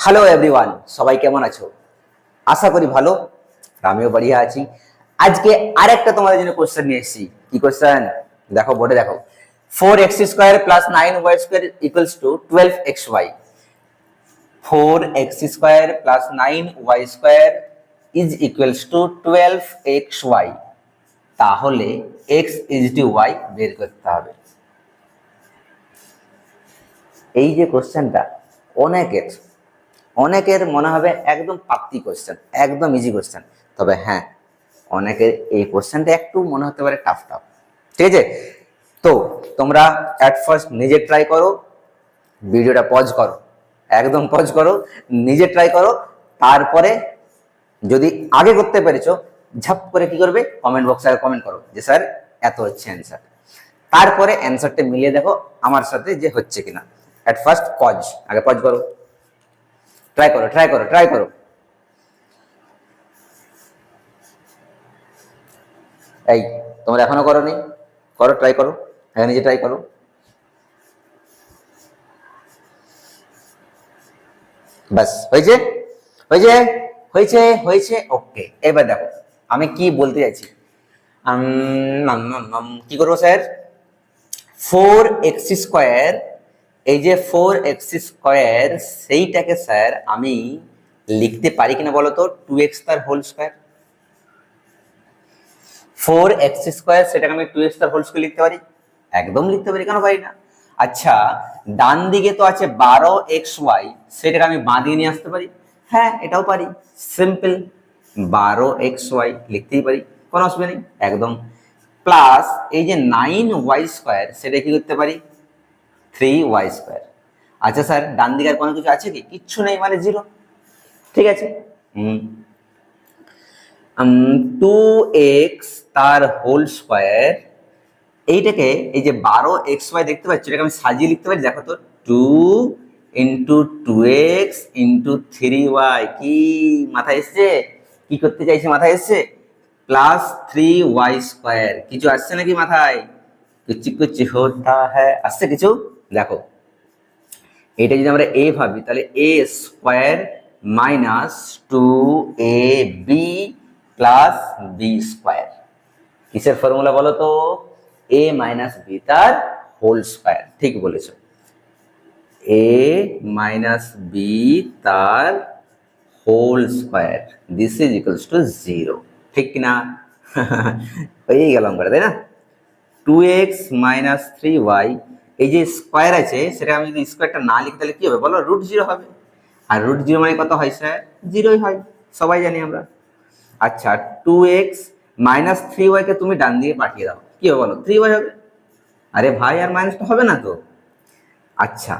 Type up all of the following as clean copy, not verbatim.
Hello everyone, সবাই কেমন আছো? আশা করি ভালো। আমিও বড়িয়া আছি। আজকে আরেকটা তোমাদের জন্য কোশ্চেন নিয়ে এসেছি। কি কোশ্চেন? দেখো বোর্ডে দেখো। 4x² plus 9y² equals to 12xy। 4x² plus 9y² is equals two 12xy। তাহলে x ইজ টু y বের করতে হবে। এই যে কোশ্চেনটা অনেকের মনে হবে একদম পাত্তি কোশ্চেন, একদম ইজি কোশ্চেন। তবে হ্যাঁ, অনেকের এই কোশ্চেনটা একটু মনে হতে পারে টাফ। ঠিক আছে, তো তোমরা অ্যাট ফার্স্ট নিজে ট্রাই করো, ভিডিওটা পজ করো, একদম পজ করো, নিজে ট্রাই করো। তারপরে যদি আগে করতে পেরেছো, ঝাপ করে কি করবে, কমেন্ট বক্সে কমেন্ট করো যে স্যার এত হচ্ছে অ্যান্সার। তারপরে অ্যান্সারটা মিলিয়ে দেখো আমার সাথে যে হচ্ছে কিনা। অ্যাট ফার্স্ট পজ, আগে পজ করো, ট্রাই করো। এই তোমরা এখনো করোনি? করো, ট্রাই করো, নিজে ট্রাই করো। বাস, হয়েছে। ওকে, এবার দেখো আমি কি বলতে চাইছি। কি করবো স্যার? 4x², এই যে 4x², সেইটাকে স্যার আমি লিখতে পারি কিনা বলো তো? 2x তার হোল স্কোয়ার। 4x² সেটাকে আমি 2x তার হোল স্কোয়ার লিখতে পারি? একদম লিখতে পারি, কেন পারি না? আচ্ছা, ডান দিকে তো আছে 12xy, সেটাকে আমি বাঁ দিকে নিয়ে আসতে পারি? হ্যাঁ, এটাও পারি। সিম্পল, 12xy লিখতেই পারি, কোনো অসুবিধা নেই একদম। প্লাস এই যে 9y², সেটা কি করতে পারি? 3y²। আচ্ছা স্যার, ডান দিকে আর কোনো কিছু আছে কি? কিচ্ছু নেই, মানে 0। ঠিক আছে, 2x তার হোল স্কোয়ার, এইটাকে এই যে 12xy দেখতে পাচ্ছি, এটাকে আমি সাজিয়ে লিখতে পারি। দেখো তো, 2 × 2x × 3y। কি মাথায় এসছে? কি করতে চাইছে মাথায় এসছে? Plus 3y²। কিছু আসছে নাকি মাথায়? কুচি হতা হ্যাঁ, আসছে কিছু? দেখো, এটা যদি আমরা a ভাবি, তাহলে a² minus 2ab plus b²। কিসের ফর্মুলা বলো তো? a মাইনাস বি তার হোল স্কোয়ার। ঠিক বলেছো, a মাইনাস বি তার whole square, this is equals to 0। ঠিক কিনা? হয়েই গেল অঙ্কটা, তাই না? 2x মাইনাস 3y, এই যে স্কোয়ার আছে, সেটা আমি যদি স্কোয়ারটা না লিখি তাহলে কি হবে বলো? √0 হবে। আর √0 মানে কত হয় স্যার? 0ই হয়, সবাই জানি আমরা। আচ্ছা, 2x মাইনাস 3y কে তুমি ডান দিকে পাঠিয়ে দাও, কি হবে বলো? 3y হবে। আরে ভাই, আর মাইনাসটা হবে না তো? আচ্ছা,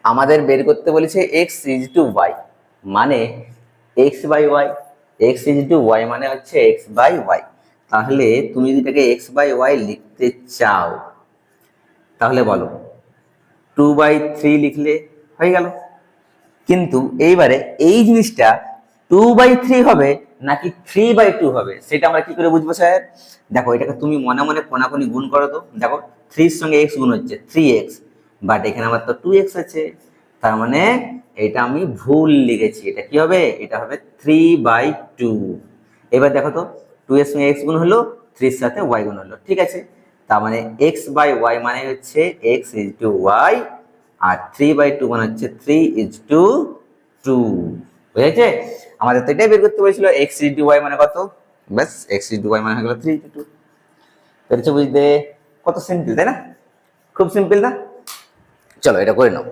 আমাদের বের করতে বলেছে x ইজ টু y, মানে x/y। x is two y মানে হচ্ছে x/y। তাহলে তুমি যদি এটাকে x/y লিখতে চাও, তাহলে বলো 2/3 লিখলে হয়ে গেল। কিন্তু এইবারে এই জিনিসটা 2/3 হবে নাকি 3/2 হবে, সেটা আমরা কি করে বুঝবো স্যার? দেখো, এটাকে তুমি মনে মনে কোনাকুনি গুণ করো তো। দেখো, 3 এর সঙ্গে x গুণ হচ্ছে 3x, বাট এখানে আমার তো 2x আছে, তার মানে এটা আমি ভুল লিখেছি। এটা কি হবে? এটা হবে 3/2। এবার দেখো তো, 2 এর সঙ্গে x গুণ হলো, 3 এর সাথে y গুণ হলো, ঠিক আছে। তার মানে x/y মানে হচ্ছে x ইজ টু y, আর 3/2 মানে হচ্ছে 3 ইজ টু 2। বুঝেছে? আমাদের তো এটাই বের করতে বলেছিল, x ইজ টু y মানে কত। ব্যাস, x ইজ টু y মানে হয়ে গেল 3 ইজ টু 2। পেরেছো বুঝতে? কত সিম্পল, তাই না? খুব সিম্পল না? চলো এটা করে নাও।